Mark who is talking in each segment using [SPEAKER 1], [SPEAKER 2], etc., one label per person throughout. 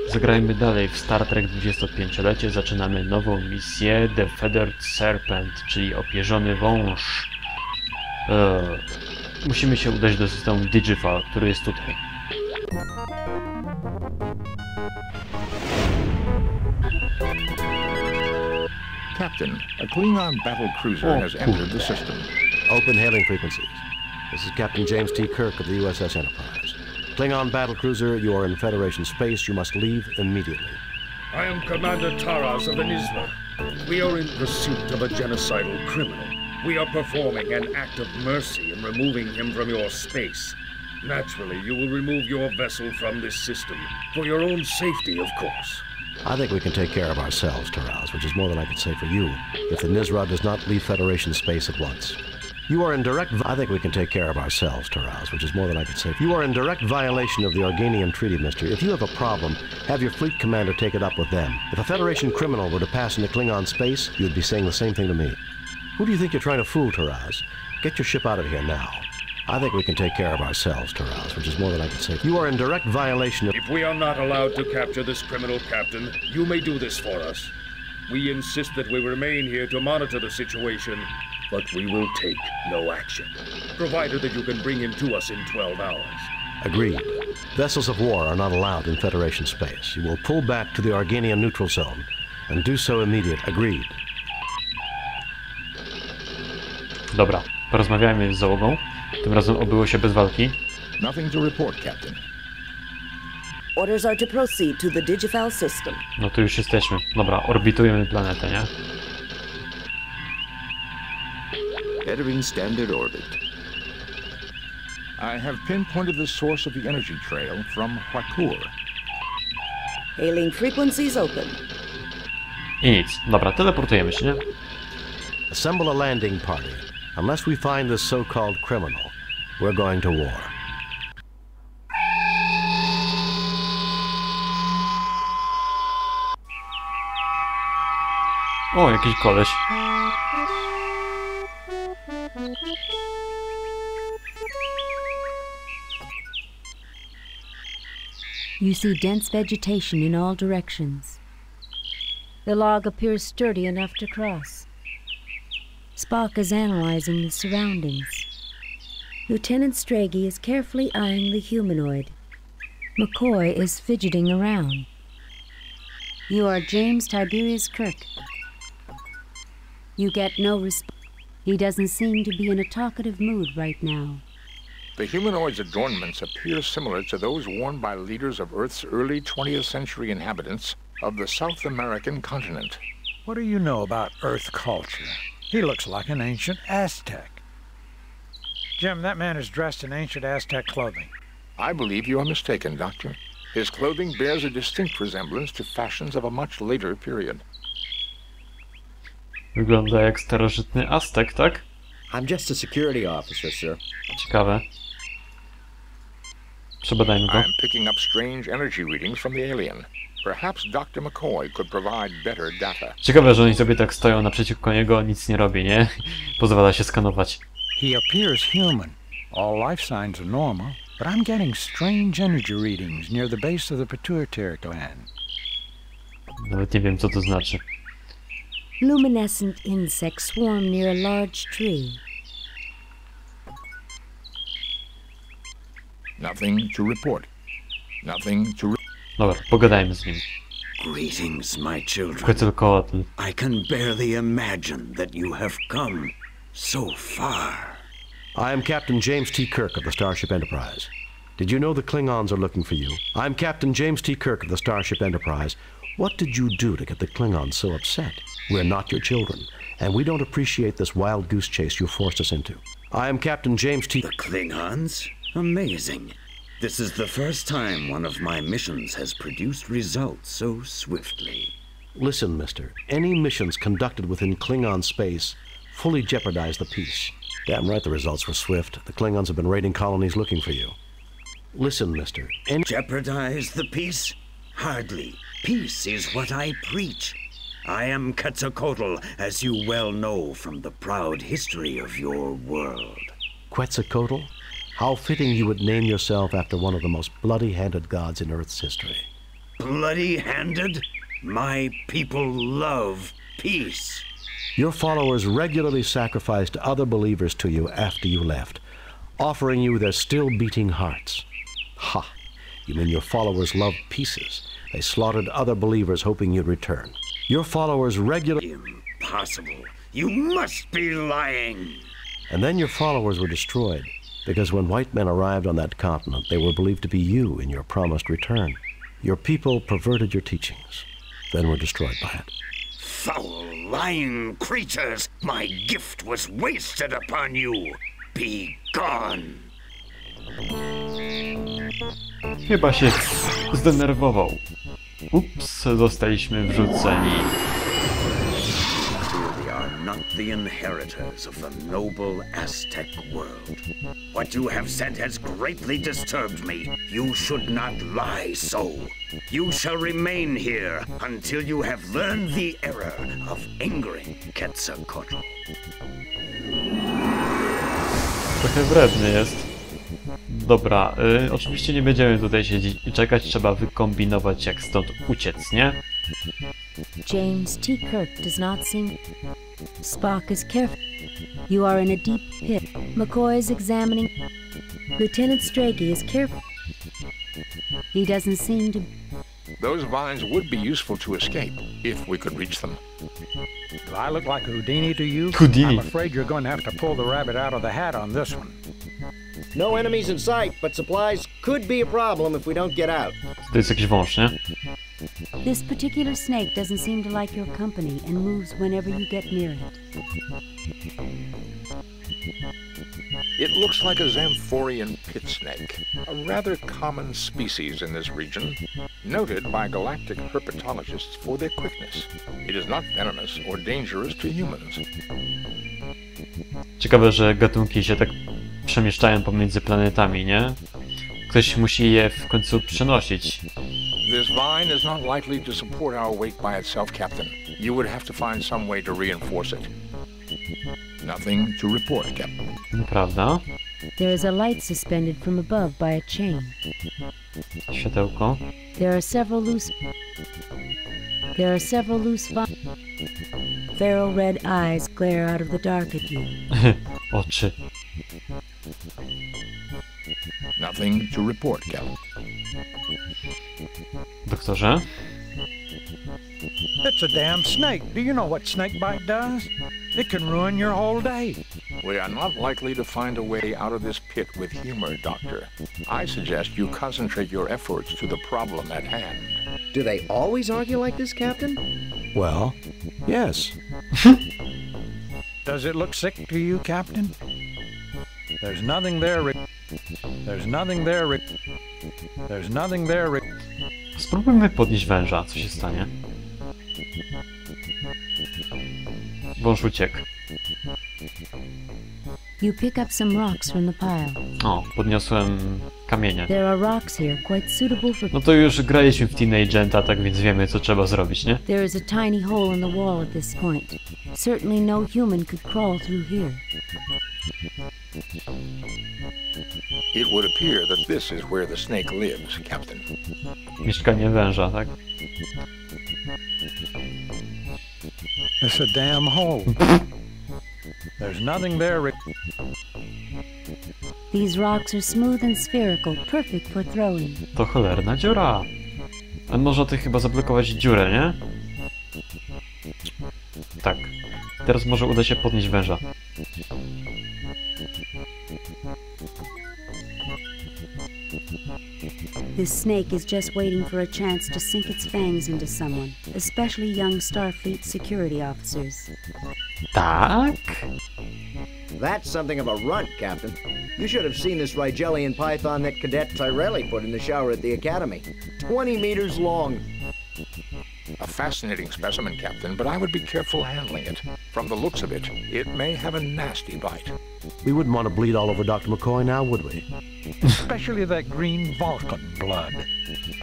[SPEAKER 1] Zagrajmy dalej w Star Trek 25-lecie. Zaczynamy nową misję The Feathered Serpent, czyli opierzony wąż. Musimy się udać do systemu Digifal, który jest tutaj.
[SPEAKER 2] Captain, a Klingon battle cruiser has entered the system.
[SPEAKER 3] Open hailing frequencies. This is Captain James T. Kirk of the USS Enterprise. Klingon battlecruiser, you are in Federation space. You must leave immediately.
[SPEAKER 4] I am Commander Taras of Anisla. We are in pursuit of a genocidal criminal. We are performing an act of mercy in removing him from your space. Naturally, you will remove your vessel from this system, for your own safety, of course.
[SPEAKER 3] I think we can take care of ourselves, Taraz, which is more than I could say for you, if the Nizra does not leave Federation space at once. You are in direct... I think we can take care of ourselves, Taraz, which is more than I could say. You are in direct violation of the Organian Treaty, mister. If you have a problem, have your fleet commander take it up with them. If a Federation criminal were to pass into Klingon space, you'd be saying the same thing to me. Who do you think you're trying to fool, Taraz? Get your ship out of here now. I think we can take care of ourselves, Taraz, which is more than I can say. You are in direct violation of...
[SPEAKER 4] If we are not allowed to capture this criminal, Captain, you may do this for us. We insist that we remain here to monitor the situation, but we will take no action, provided that you can bring him to us in 12 hours.
[SPEAKER 3] Agreed. Vessels of war are not allowed in Federation space. You will pull back to the Organian neutral zone, and do so immediately. Agreed.
[SPEAKER 1] Dobra, porozmawiajmy z załogą. Tym razem obyło się bez walki.
[SPEAKER 2] Nothing to report, Captain.
[SPEAKER 5] Orders are to proceed to the Digifal system.
[SPEAKER 1] No tu już jesteśmy. Dobra, orbitujemy planetę, nie?
[SPEAKER 2] Entering standard orbit. I have pinpointed the source of the energy trail from Huakur.
[SPEAKER 5] Hailing frequencies open.
[SPEAKER 1] I nic. Dobra, teleportujemy się, nie?
[SPEAKER 3] Assemble a landing party. Unless we find this so-called criminal, we're going to war.
[SPEAKER 1] O, jakiś koleś.
[SPEAKER 6] You see dense vegetation in all directions. The log appears sturdy enough to cross. Spock is analyzing the surroundings. Lieutenant Strachey is carefully eyeing the humanoid. McCoy is fidgeting around. You are James Tiberius Kirk. You get no response. He doesn't seem to be in a talkative mood right now.
[SPEAKER 2] The humanoid's adornments appear similar to those worn by leaders of Earth's early 20th century inhabitants of the South American continent.
[SPEAKER 7] What do you know about Earth culture? He looks like an ancient Aztec. Jim, that man is dressed in ancient Aztec clothing.
[SPEAKER 2] I believe you are mistaken, Doctor. His clothing bears a distinct resemblance to fashions of a much later period.
[SPEAKER 1] Wygląda jak starożytny Aztek, tak?
[SPEAKER 8] I'm just a security officer, sir.
[SPEAKER 1] Ciekawe. Przebadajmy to.
[SPEAKER 2] I'm picking up strange energy readings from the alien. Perhaps Dr. McCoy could provide better data.
[SPEAKER 1] Ciekawe, że oni sobie tak stoją naprzeciwko niego, nic nie robi, nie? Pozwala się skanować.
[SPEAKER 7] He appears human. All life signs are normal, but I'm getting strange energy readings near the base of the pituitary gland.
[SPEAKER 1] Nawet nie wiem, co to znaczy.
[SPEAKER 6] Luminescent insects swarm near a large tree.
[SPEAKER 2] Nothing to report. Nothing to...
[SPEAKER 1] Dobra, pogadajmy z nim.
[SPEAKER 9] Greetings, my children.
[SPEAKER 1] Quetzalcoatl.
[SPEAKER 9] I can barely imagine that you have come so far.
[SPEAKER 3] I am Captain James T. Kirk of the Starship Enterprise. Did you know the Klingons are looking for you? I'm Captain James T. Kirk of the Starship Enterprise. What did you do to get the Klingons so upset? We're not your children, and we don't appreciate this wild goose chase you forced us into. I am Captain James T.
[SPEAKER 9] The Klingons? Amazing. This is the first time one of my missions has produced results so swiftly.
[SPEAKER 3] Listen, mister. Any missions conducted within Klingon space fully jeopardize the peace. Damn right the results were swift. The Klingons have been raiding colonies looking for you. Listen, mister.
[SPEAKER 9] Jeopardize the peace? Hardly. Peace is what I preach. I am Quetzalcoatl, as you well know from the proud history of your world.
[SPEAKER 3] Quetzalcoatl? How fitting you would name yourself after one of the most bloody-handed gods in Earth's history.
[SPEAKER 9] bloody-handed? My people love peace.
[SPEAKER 3] Your followers regularly sacrificed other believers to you after you left, offering you their still-beating hearts. Ha! You mean your followers loved pieces? They slaughtered other believers hoping you'd return. Your followers regularly...
[SPEAKER 9] Impossible. You must be lying.
[SPEAKER 3] And then your followers were destroyed, because when white men arrived on that continent, they were believed to be you in your promised return. Your people perverted your teachings, then were destroyed by it.
[SPEAKER 9] Foul, lying creatures! My gift was wasted upon you! Be gone!
[SPEAKER 1] Chyba się zdenerwował. Ups, zostaliśmy wrzuceni.
[SPEAKER 9] We are not the inheritors of the noble Aztec world. What you have said has greatly disturbed me. You should not lie so. You shall remain here until you have learned the error of angering Quetzalcoatl.
[SPEAKER 1] Trochę wredny jest. Dobra, oczywiście nie będziemy tutaj siedzieć i czekać, trzeba wykombinować jak stąd uciec, nie?
[SPEAKER 6] James T. Kirk does not seem... Spock is careful. You are in a deep pit. McCoy is examining... Lieutenant Strachey is careful. He doesn't seem to...
[SPEAKER 2] Those vines would be useful to escape, if we could reach them.
[SPEAKER 7] Do I look like Houdini to you?
[SPEAKER 1] Houdini.
[SPEAKER 7] I'm afraid you're going to have to pull the rabbit out of the hat on this one.
[SPEAKER 8] No enemies in sight, but supplies could be a problem if we don't get out.
[SPEAKER 1] To jest jakiś wąż, nie?
[SPEAKER 6] This particular snake doesn't seem to like your company and moves whenever you get near it.
[SPEAKER 2] It looks like a Zamphorian pit snake, a rather common species in this region, noted by galactic herpetologists for their quickness. It is not venomous or dangerous to humans.
[SPEAKER 1] Ciekawe, że gatunki się tak przemieszczają pomiędzy planetami, nie? Ktoś musi je w końcu przenosić.
[SPEAKER 2] This vine is not likely to support our weight by itself, Captain. You would have to find some way to reinforce it. Nothing to report, Captain.
[SPEAKER 1] Nieprawda?
[SPEAKER 6] There is a light suspended from above by a chain.
[SPEAKER 1] Światełko.
[SPEAKER 6] There are several loose feral red eyes glare out of the dark at you.
[SPEAKER 1] Oczy.
[SPEAKER 2] Nothing to report, Captain.
[SPEAKER 1] Doktorze?
[SPEAKER 7] It's a damn snake. Do you know what snake bite does? It can ruin your whole day.
[SPEAKER 2] We are not likely to find a way out of this pit with humor, Doctor. I suggest you concentrate your efforts to the problem at hand.
[SPEAKER 8] Do they always argue like this, Captain?
[SPEAKER 3] Well, yes.
[SPEAKER 7] Does it look sick to you, Captain? There's nothing there, Rick. There's nothing there, Rick. There's nothing there, Rick.
[SPEAKER 1] Spróbujmy podnieść węża, co się stanie. Wąż uciekł.
[SPEAKER 6] You pick up some rocks from the pile.
[SPEAKER 1] O, podniosłem kamienie.
[SPEAKER 6] There are rocks here quite suitable for...
[SPEAKER 1] No to już graliśmy w Teenagenta, tak więc wiemy, co trzeba zrobić, nie?
[SPEAKER 6] There is a tiny hole in the wall at this point. Certainly no human could crawl through here.
[SPEAKER 2] It would appear that this is where the snake lives, Captain.
[SPEAKER 1] Mieszkanie węża, tak?
[SPEAKER 7] It's a damn hole. There's nothing there, Rick.
[SPEAKER 6] These rocks are smooth and spherical, perfect for throwing.
[SPEAKER 1] To cholerna dziura. A można ty chyba zablokować dziurę, nie? Tak. Teraz może uda się podnieść węża.
[SPEAKER 6] This snake is just waiting for a chance to sink its fangs into someone, especially young Starfleet security officers.
[SPEAKER 1] Tak?
[SPEAKER 8] That's something of a runt, Captain. You should have seen this Rigelian python that Cadet Tyrelli put in the shower at the Academy. 20 meters long.
[SPEAKER 2] A fascinating specimen, Captain, but I would be careful handling it. From the looks of it, it may have a nasty bite.
[SPEAKER 3] We wouldn't want to bleed all over Dr. McCoy now, would we?
[SPEAKER 7] Especially that green Vulcan blood.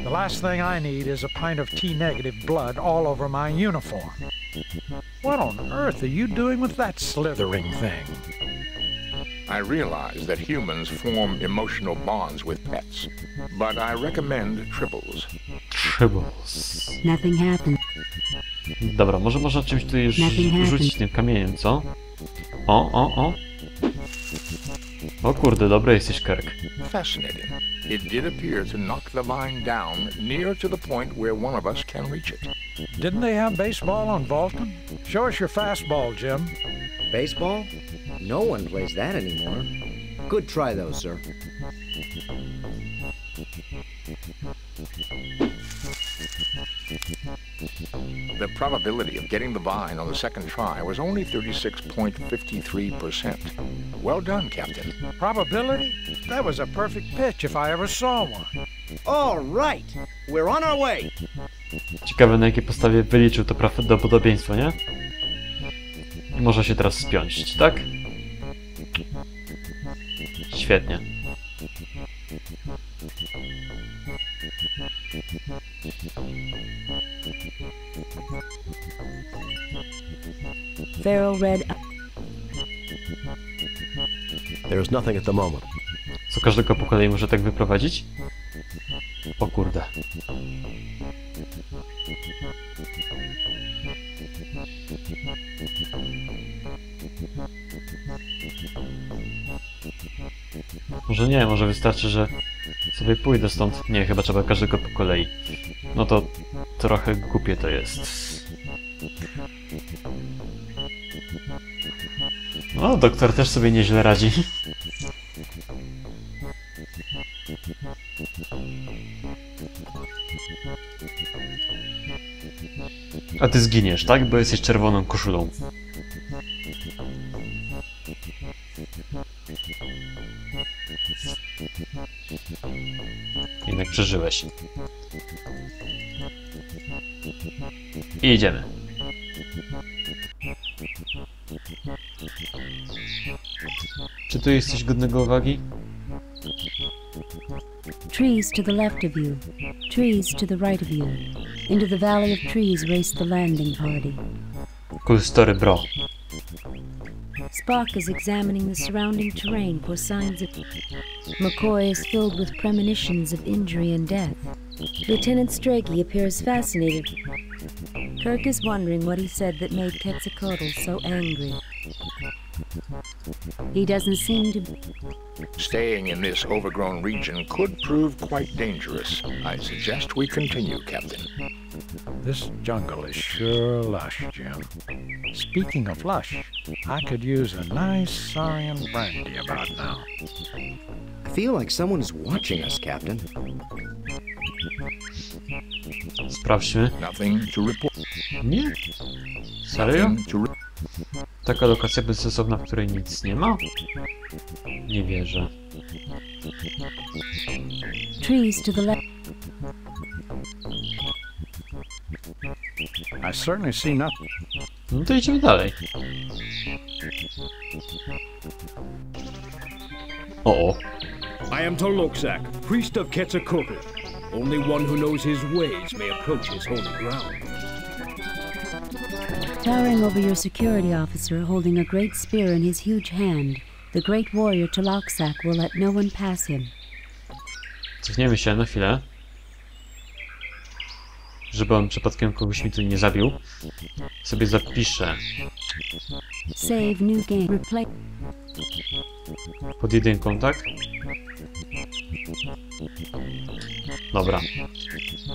[SPEAKER 7] The last thing I need is a pint of T-negative blood all over my uniform. What on earth are you doing with that slithering thing?
[SPEAKER 2] I realize that humans form emotional bonds with pets, but I recommend tribbles.
[SPEAKER 1] Tribbles.
[SPEAKER 6] Nothing happened.
[SPEAKER 1] Dobra, może można czymś tutaj już rzucić tym kamieniem, co? O. O kurde, dobry jesteś, Kirk.
[SPEAKER 2] Fascinating. It did appear to knock the vine down near to the point where one of us can reach it.
[SPEAKER 7] Didn't they have baseball on Vulcan? Show us your fastball, Jim.
[SPEAKER 8] Baseball? No one plays that anymore. Good try, though, sir.
[SPEAKER 2] The probability of getting the vine on the second try was only 36.53%. Well done, Captain.
[SPEAKER 7] Probability? That was a perfect pitch if I ever saw one.
[SPEAKER 8] All right, we're on our way.
[SPEAKER 1] Ciekawe, na jakiej podstawie wyliczył to prawdopodobieństwo, nie? I może się teraz spiąć, tak? Świetnie.
[SPEAKER 6] Pharaoh read.
[SPEAKER 3] There's nothing at the moment.
[SPEAKER 1] Co, każdego po kolei może tak wyprowadzić? O kurde. Może nie, może wystarczy, że sobie pójdę stąd. Nie, chyba trzeba każdego po kolei. No to trochę głupie to jest. No, doktor też sobie nieźle radzi. A ty zginiesz, tak? Bo jesteś czerwoną koszulą. Jednak przeżyłeś. I idziemy. Czy tu jest coś godnego uwagi?
[SPEAKER 6] Trees to the left of you, trees to the right of you. Into the valley of trees raced the landing party.
[SPEAKER 1] Cool story, bro.
[SPEAKER 6] Spock is examining the surrounding terrain for signs of... McCoy is filled with premonitions of injury and death. Lieutenant Strachey appears fascinated. Kirk is wondering what he said that made Quetzalcoatl so angry. He doesn't seem to...
[SPEAKER 2] Staying in this overgrown region could prove quite dangerous. I suggest we continue, Captain.
[SPEAKER 7] This jungle is sure lush, Jim. Speaking of lush, I could use a nice Saurian brandy about now.
[SPEAKER 8] I feel like someone is watching us, Captain.
[SPEAKER 1] Sprawdźmy.
[SPEAKER 2] Nothing to report.
[SPEAKER 1] Nie? Serio?
[SPEAKER 2] Nothing to
[SPEAKER 1] Taka lokacja bezsensowna, w której nic nie ma? Nie wierzę.
[SPEAKER 6] Trees to the left.
[SPEAKER 7] I certainly see nothing.
[SPEAKER 1] No to idziemy dalej. O.
[SPEAKER 10] I am Toloxac, priest of Quetzalcoatl. Only one who knows his ways may approach his holy ground.
[SPEAKER 6] Towering over your security officer, holding a great spear in his huge hand, the great warrior Toloxac will let no one pass him.
[SPEAKER 1] Cofniemy się na chwilę. Żeby on przypadkiem kogoś mi tu nie zabił. Sobie zapiszę.
[SPEAKER 6] Save new game. Replay.
[SPEAKER 1] Pod jedynką, tak? Dobra.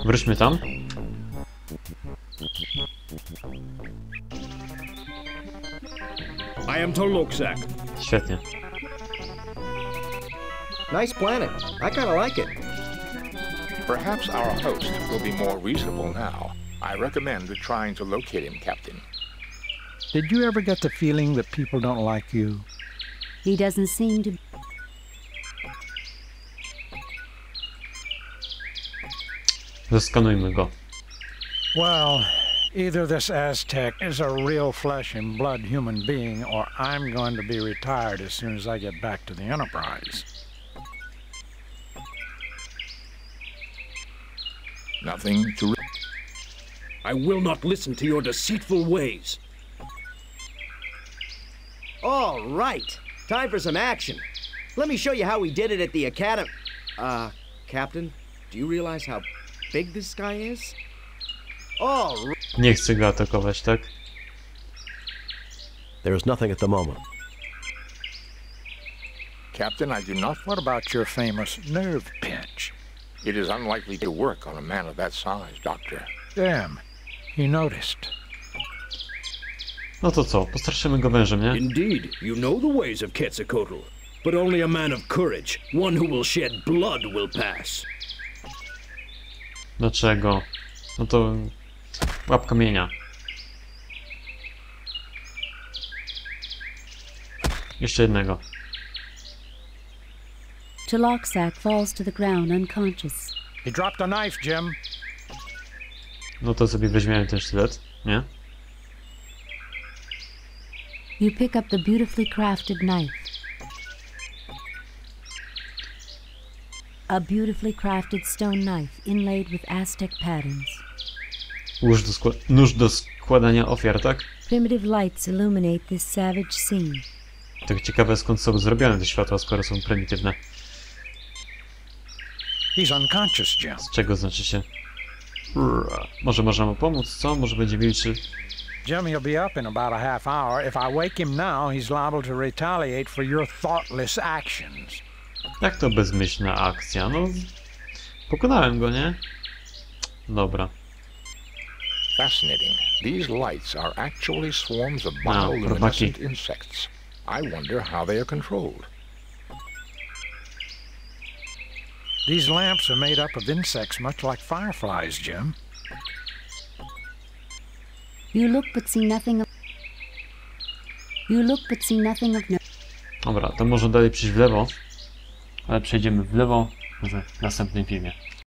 [SPEAKER 1] Wróćmy tam.
[SPEAKER 10] I am Toloxac.
[SPEAKER 1] Świetnie.
[SPEAKER 8] Nice planet. I kinda like it.
[SPEAKER 2] Perhaps our host will be more reasonable now. I recommend trying to locate him, Captain.
[SPEAKER 7] Did you ever get the feeling that people don't like you?
[SPEAKER 6] He doesn't seem to...
[SPEAKER 1] Zaskanujmy go.
[SPEAKER 7] Well, either this Aztec is a real flesh and blood human being, or I'm going to be retired as soon as I get back to the Enterprise.
[SPEAKER 2] Nothing to...
[SPEAKER 10] I will not listen to your deceitful ways.
[SPEAKER 8] All right, Time for some action. Let me show you how we did it at the academy. Captain, do you realize how big this guy is? Oh,
[SPEAKER 1] Nie chcę go atakować, tak?
[SPEAKER 3] There is nothing at the moment.
[SPEAKER 2] Captain, I do not...
[SPEAKER 7] What about your famous nerve pinch?
[SPEAKER 2] It is unlikely to work on a man of that size, Doctor.
[SPEAKER 7] Damn, he noticed.
[SPEAKER 1] No to co? Postraszymy go wężem, nie?
[SPEAKER 10] Indeed, you know the ways of Quetzalcoatl. But only a man of courage, one who will shed blood, will pass.
[SPEAKER 1] Dlaczego? No to... Łap kamienia. Jeszcze jednego.
[SPEAKER 6] Chaloksak falls to the ground unconscious.
[SPEAKER 7] He dropped a knife, Jim.
[SPEAKER 1] No to sobie weźmiemy ten sztylet, nie?
[SPEAKER 6] You pick up the beautifully crafted knife. A beautifully crafted stone knife inlaid with Aztec patterns.
[SPEAKER 1] Nóż do składania ofiar, tak?
[SPEAKER 6] Primitive lights illuminate this savage scene.
[SPEAKER 1] Tak ciekawe, skąd są zrobione te światła, skoro są prymitywne.
[SPEAKER 7] He's unconscious, Jim.
[SPEAKER 1] Z czego znaczy się? Może można mu pomóc, co? Może będzie milczy?
[SPEAKER 7] Jim, he'll be up in about a half hour. If I wake him now, he's liable to retaliate for your thoughtless actions.
[SPEAKER 1] Jak to bezmyślna akcja? No... Pokonałem go, nie? Dobra.
[SPEAKER 2] Fascinating. These lights are actually swarms of bioluminescent insects. I wonder how they are controlled.
[SPEAKER 7] These lamps are made up of insects much like fireflies, Jim.
[SPEAKER 6] You look but see nothing of... You look but see nothing of...
[SPEAKER 1] Dobra, to może dalej przejść w lewo. Ale przejdziemy w lewo może w następnym filmie.